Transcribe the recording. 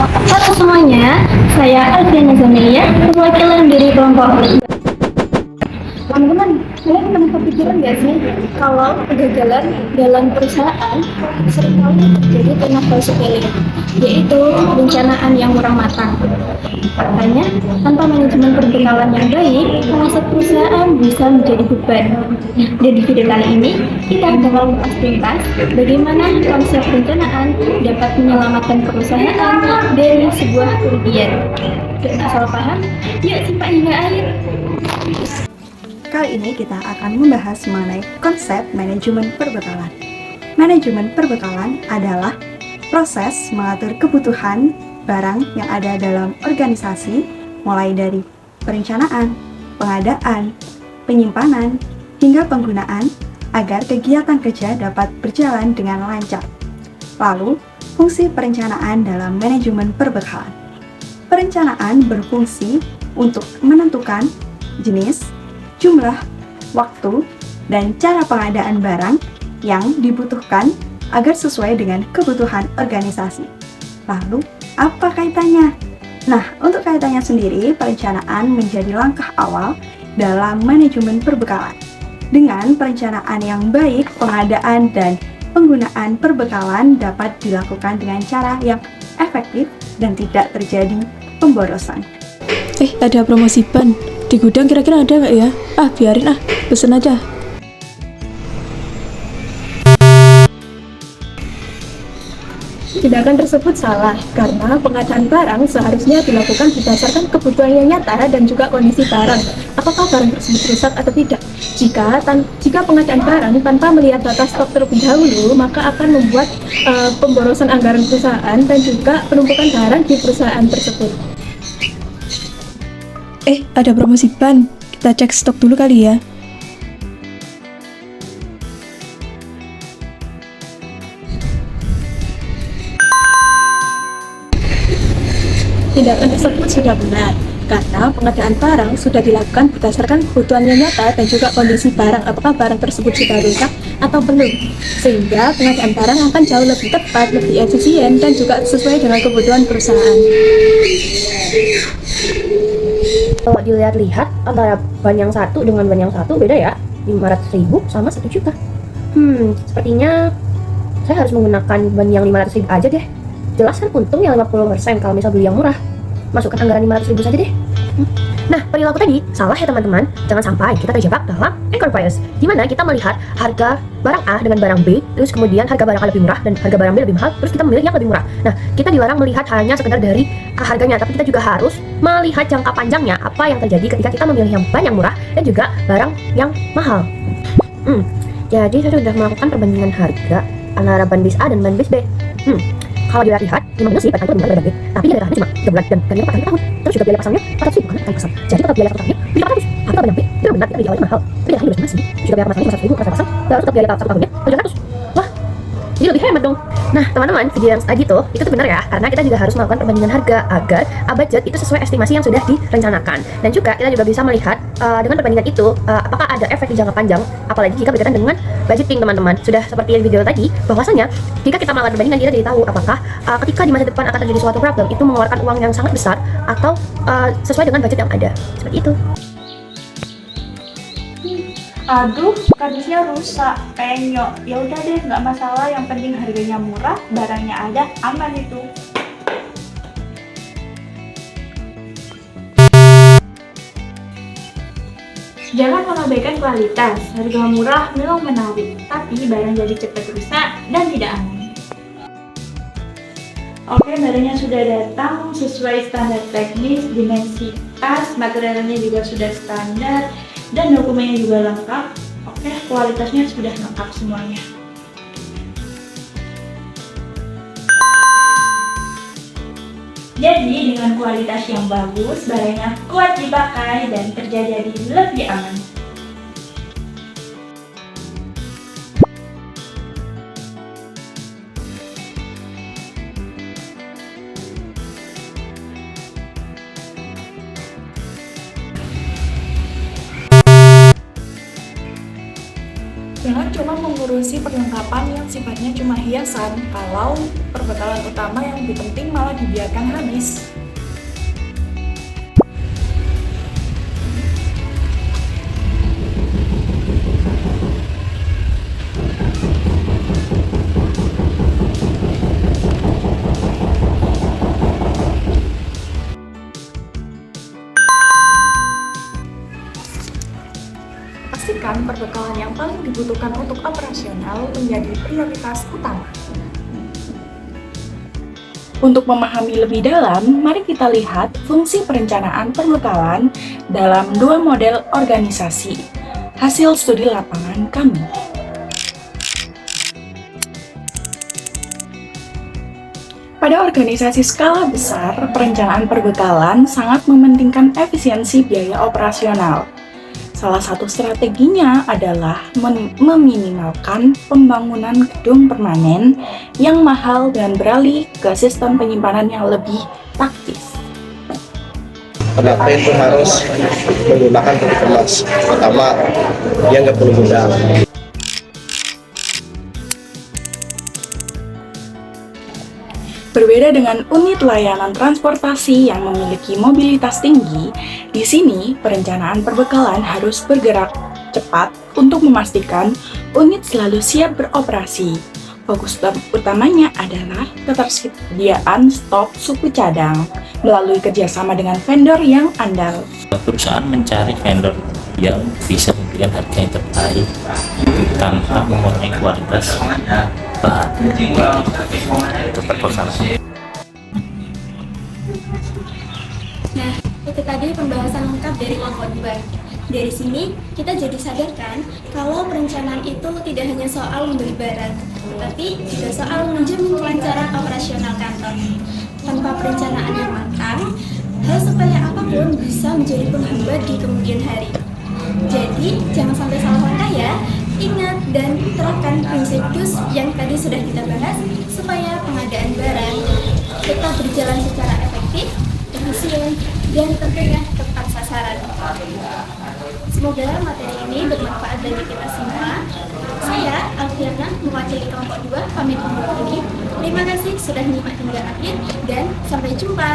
Halo semuanya, saya Alfiana Zamelia, perwakilan dari kelompok. Teman-teman, kalian pernah kepikiran nggak sih kalau kegagalan dalam perusahaan seringkali terjadi karena hal sepele, yaitu perencanaan yang kurang matang. Faktanya, tanpa manajemen perbekalan yang baik, aset perusahaan bisa menjadi beban. Dan di video kali ini, kita bakal mengupas tuntas bagaimana konsep perencanaan dapat menyelamatkan perusahaan dari sebuah kerugian. Dan asal paham, yuk simak hingga akhir. Kali ini kita akan membahas mengenai konsep manajemen perbekalan. Manajemen perbekalan adalah proses mengatur kebutuhan barang yang ada dalam organisasi, mulai dari perencanaan, pengadaan, penyimpanan, hingga penggunaan agar kegiatan kerja dapat berjalan dengan lancar. Lalu, fungsi perencanaan dalam manajemen perbekalan. Perencanaan berfungsi untuk menentukan jenis, jumlah, waktu, dan cara pengadaan barang yang dibutuhkan agar sesuai dengan kebutuhan organisasi. Lalu, apa kaitannya? Nah, untuk kaitannya sendiri, perencanaan menjadi langkah awal dalam manajemen perbekalan. Dengan perencanaan yang baik, pengadaan dan penggunaan perbekalan dapat dilakukan dengan cara yang efektif dan tidak terjadi pemborosan. Ada promosi ban di gudang, kira-kira ada nggak ya? Biarin pesen aja. Tindakan tersebut salah karena pengadaan barang seharusnya dilakukan berdasarkan kebutuhan yang nyata dan juga kondisi barang. Apakah barang tersebut rusak atau tidak? Jika pengadaan barang tanpa melihat data stok terlebih dahulu, maka akan membuat pemborosan anggaran perusahaan dan juga penumpukan barang di perusahaan tersebut. Ada promosi ban. Kita cek stok dulu kali ya. Tindakan tersebut sudah benar karena pengadaan barang sudah dilakukan berdasarkan kebutuhan yang nyata dan juga kondisi barang, apakah barang tersebut sudah rusak atau belum, sehingga pengadaan barang akan jauh lebih tepat, lebih efisien, dan juga sesuai dengan kebutuhan perusahaan. Kalau dilihat-lihat antara ban yang satu dengan ban yang satu beda ya, 500.000 sama 1 juta. Sepertinya saya harus menggunakan ban yang 500.000 aja deh. Jelas kan untungnya 50% kalau misal beli yang murah. Masukkan anggaran 500.000 saja deh. Nah, perilaku tadi salah ya teman-teman. Jangan sampai kita terjebak dalam anchor bias, di mana kita melihat harga barang A dengan barang B, terus kemudian harga barang A lebih murah dan harga barang B lebih mahal, terus kita memilih yang lebih murah. Nah, kita dilarang melihat hanya sekedar dari harganya, tapi kita juga harus melihat jangka panjangnya, apa yang terjadi ketika kita memilih yang ban yang murah dan juga barang yang mahal. Jadi saya sudah melakukan perbandingan harga antara ban bis A dan ban bis B. Kalau dilihat, memang benar sih ban A itu lebih mahal daripada ban B, tapi dia tahannya cuma 3 bulan dan gantinya 4 tahun. Terus juga biaya pasangnya 400.000 karena kali pasang. Jadi total biaya satu tahunnya 700. Tapi kalau ban B, itu benar kita di awalnya mahal, tapi dia tahannya 12 sih. Juga biaya pasangnya 100.000 karena pasang, terus total biaya satu tahunnya 700. Wah, jadi lebih hemat dong. Nah teman-teman, video yang tadi tuh itu benar ya, karena kita juga harus melakukan perbandingan harga agar budget itu sesuai estimasi yang sudah direncanakan. Dan juga kita juga bisa melihat dengan perbandingan itu apakah ada efek di jangka panjang, apalagi jika berkaitan dengan budgeting teman-teman. Sudah seperti yang video tadi, bahwasanya jika kita melakukan perbandingan kita jadi tahu apakah ketika di masa depan akan terjadi suatu problem itu mengeluarkan uang yang sangat besar atau sesuai dengan budget yang ada. Seperti itu. Aduh, kardusnya rusak, penyok. Ya udah deh, nggak masalah. Yang penting harganya murah, barangnya ada, aman itu. Jangan mengabaikan kualitas. Harga murah memang menarik, tapi barang jadi cepat rusak dan tidak aman. Oke, barangnya sudah datang sesuai standar teknis, dimensi tas, materialnya juga sudah standar, dan dokumennya juga lengkap. Oke, kualitasnya sudah lengkap semuanya. Jadi dengan kualitas yang bagus, barangnya kuat dipakai dan kerja jadi lebih aman. Jangan cuma mengurusi perlengkapan yang sifatnya cuma hiasan, kalau perbekalan utama yang lebih penting malah dibiarkan habis. Pastikan perbekalan yang paling dibutuhkan untuk operasional menjadi prioritas utama. Untuk memahami lebih dalam, mari kita lihat fungsi perencanaan perbekalan dalam dua model organisasi. Hasil studi lapangan kami. Pada organisasi skala besar, perencanaan perbekalan sangat mementingkan efisiensi biaya operasional. Salah satu strateginya adalah meminimalkan pembangunan gedung permanen yang mahal dan beralih ke sistem penyimpanan yang lebih praktis. Kenapa itu harus menggunakan peti kemas? Pertama, dia nggak perlu gudang. Berbeda dengan unit layanan transportasi yang memiliki mobilitas tinggi, di sini perencanaan perbekalan harus bergerak cepat untuk memastikan unit selalu siap beroperasi. Fokus utamanya adalah ketersediaan stok suku cadang melalui kerjasama dengan vendor yang andal. Perusahaan mencari vendor yang bisa memberikan harga yang terbaik tanpa mengurangi kualitas bahan untuk perbekalan. Nah, itu tadi pembahasan lengkap dari kelompok 2. Dari sini, kita jadi sadarkan kalau perencanaan itu tidak hanya soal membeli barang, tetapi juga soal menjamin kelancaran operasional kantor. Tanpa perencanaan yang matang, hal sepele apapun bisa menjadi penghambat di kemudian hari. Jadi, jangan sampai salah langkah ya. Ingat dan terapkan prinsip DUS yang tadi sudah kita bahas supaya pengadaan barang tetap berjalan secara efektif, efisien, dan tentunya tepat sasaran. Semoga materi ini bermanfaat bagi kita semua. Saya, Alfiana, mewakili kelompok 2, pamit undur diri. Terima kasih sudah menyimak hingga akhir dan sampai jumpa.